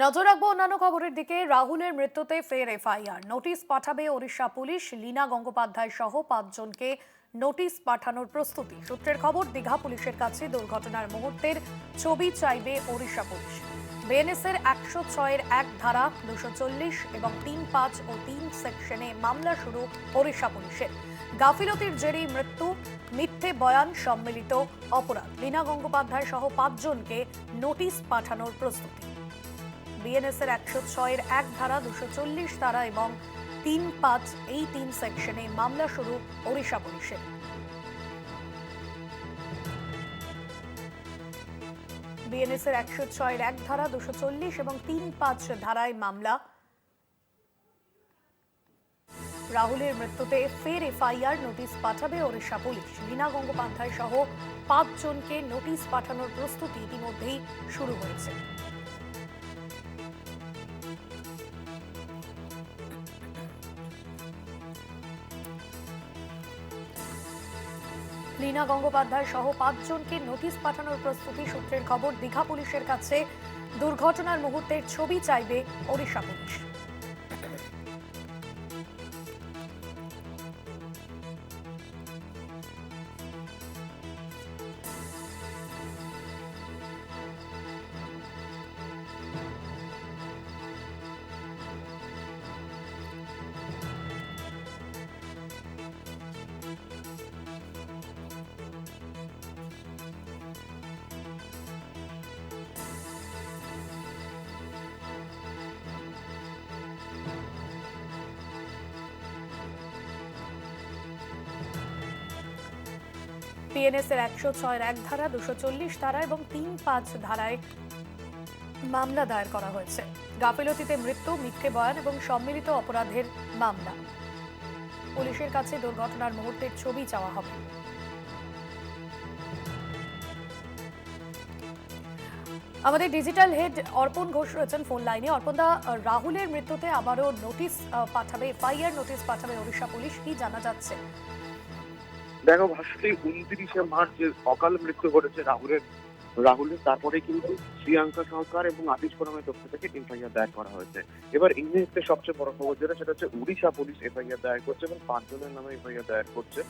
নজর রাখবো অন্যান্য খবরের দিকে। রাহুলের মৃত্যুতে ফের এফআইআর, নোটিশ পাঠাবে ওড়িশা পুলিশ। লীনা গঙ্গোপাধ্যায় সহ ৫ জনকে নোটিশ পাঠানোর প্রস্তুতি। সূত্রের খবর, দীঘা পুলিশের কাছে দুর্ঘটনার মুহূর্তের ছবি চাইবে ওড়িশা পুলিশ। বিএনএসের ১০৬-এর ১ ধারা, ২৪০ এবং ৩, ৫ ও ৩ সেকশনে মামলা শুরু ওড়িশা পুলিশের। গাফিলতির জেরেই মৃত্যু, মিথ্যে বয়ান সম্মিলিত অপরাধ। লীনা গঙ্গোপাধ্যায় সহ ৫ জনকে নোটিশ পাঠানোর প্রস্তুতি। বিএনএসের ১০৬-এর ১ ধারা, ২৪০ ধারা এবং ৩, ৫ এই ৩ সেকশনে মামলা শুরু ওড়িশা পুলিশের। বিএনএসের ১০৬-এর ১ ধারা, ২৪০ এবং ৩, ৫ ধারায় মামলা। রাহুলের মৃত্যুতে ফের এফআইআর, নোটিশ পাঠাবে ওড়িশা পুলিশ। লীনা গঙ্গোপাধ্যায় সহ ৫ জনকে নোটিশ পাঠানোর প্রস্তুতি ইতিমধ্যেই শুরু হয়েছে। লীনা গঙ্গোপাধ্যায় সহ ৫ জনকে নোটিশ পাঠানোর প্রস্তুতি। সূত্রের খবর, দীঘা পুলিশের কাছে দুর্ঘটনার মুহূর্তের ছবি চাইবে ওড়িশা পুলিশ। বিএনএসের ১০৬-এর ১ ধারা, ২৪০ ধারা এবং ৩, ৫ ধারায় মামলা দায়ের করা হয়েছে। গাফিলতিতে মৃত্যু, মিথ্যে বয়ান এবং সম্মিলিত অপরাধের মামলা। পুলিশের কাছে দুর্ঘটনার মুহূর্তের ছবি চাওয়া হবে। আমাদের ডিজিটাল হেড অর্পণ ঘোষ রয়েছেন ফোন লাইনে। অর্পণদা, রাহুলের মৃত্যুতে আবারও নোটিশ পাঠাবে, এফআইআর নোটিশ পাঠাবে ওড়িশা পুলিশ, কি জানা যাচ্ছে? দেখো ভাস্বতী, ২৯শে মার্চ যে অকাল মৃত্যু ঘটেছে রাহুলের তারপরে কিন্তু প্রিয়াঙ্কা সরকার এবং আতিশ কোরামের পক্ষ থেকে এফআইআর দায়ের করা হয়েছে। এবার এই মুহূর্তে সবচেয়ে বড় খবর যেটা, সেটা হচ্ছে উড়িষ্যা পুলিশ এফআইআর দায়ের করছে এবং ৫ জনের নামে এফআইআর দায়ের করছে।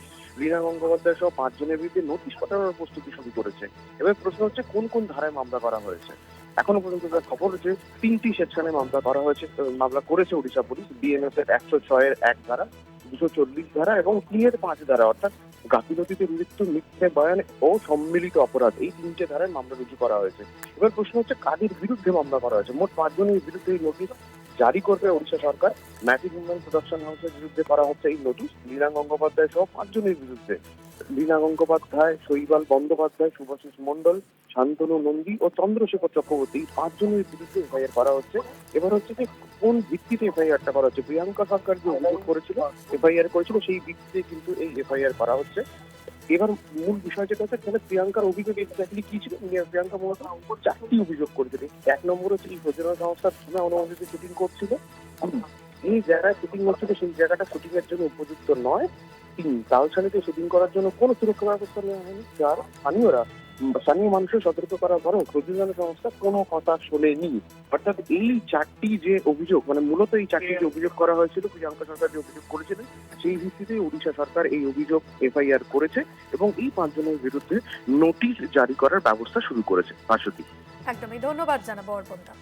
লীনা গঙ্গোপাধ্যায় সহ ৫ জনের বিরুদ্ধে নোটিশ পাঠানোর প্রস্তুতি শুরু করেছে। এবার প্রশ্ন হচ্ছে কোন কোন ধারায় মামলা করা হয়েছে। এখনো পর্যন্ত যা খবর, যে ৩টি সেকশনে মামলা করা হয়েছে, মামলা করেছে উড়িষ্যা পুলিশ। বিএনএস এর ১০৬-এর ১ ধারা, ২৪০ ধারা এবং ৩-৫ ধারা, অর্থাৎ গাফিলতিতে মৃত্যু, মিথ্যে বয়ান ও সম্মিলিত অপরাধ, এই ৩টে ধারায় মামলা রুজু করা হয়েছে। এবার প্রশ্ন হচ্ছে কাদের বিরুদ্ধে মামলা করা হয়েছে। মোট ৫ জনের বিরুদ্ধে এই নোটিশ জারি করবে ওড়িশা সরকার। ম্যাজিক উন্নয়ন প্রোডাকশন হাউসের বিরুদ্ধে করা হচ্ছে এই নোটিশ। লীনা গঙ্গোপাধ্যায় সহ ৫ জনের বিরুদ্ধে, লীনা গঙ্গোপাধ্যায়, শৈবাল বন্দ্যোপাধ্যায়, শুভাশিস মণ্ডল, শান্তনু নন্দী ও চন্দ্রশেখর চক্রবর্তী, ৫ জনের বিরুদ্ধে এফআইআর করা হচ্ছে। এবার হচ্ছে যে কোন ভিত্তিতে এফআইআরটা করা হচ্ছে। প্রিয়াঙ্কা সরকার যে অভিযোগ করেছিল, এফআইআর করেছিল, সেই ভিত্তিতে কিন্তু এই এফআইআর করা হচ্ছে। এবার মূল বিষয় যেটা হচ্ছে, তাহলে প্রিয়াঙ্কার অভিযোগ এক্স্যাক্টলি কি ছিল। প্রিয়াঙ্কা মূলত ৪টি অভিযোগ করেছিল। ১ নম্বর হচ্ছে এই প্রযোজনা সংস্থার সীমা অনুমোদিত শুটিং করছিল। এই জায়গায় শুটিং হচ্ছিল, সেই জায়গাটা শুটিং এর জন্য উপযুক্ত নয়। ৩, তালসানিতে শুটিং করার জন্য কোনো সুরক্ষা ব্যবস্থা নেওয়া হয়নি। ৪, স্থানীয় মানুষের সতর্ক করার পরেও প্রযোজনা সংস্থা কোনো কথা শোনেনি। অর্থাৎ এই ৪টি যে অভিযোগ, মানে মূলত এই ৪টি যে অভিযোগ করা হয়েছিল, প্রিয়াঙ্কা সরকার যে অভিযোগ করেছিলেন, সেই ভিত্তিতে ওড়িশা সরকার এই অভিযোগ এফআইআর করেছে এবং এই ৫ জনের বিরুদ্ধে নোটিশ জারি করার ব্যবস্থা শুরু করেছে। ভাস্বতী, একদমই ধন্যবাদ জানাবো অর্পণদা।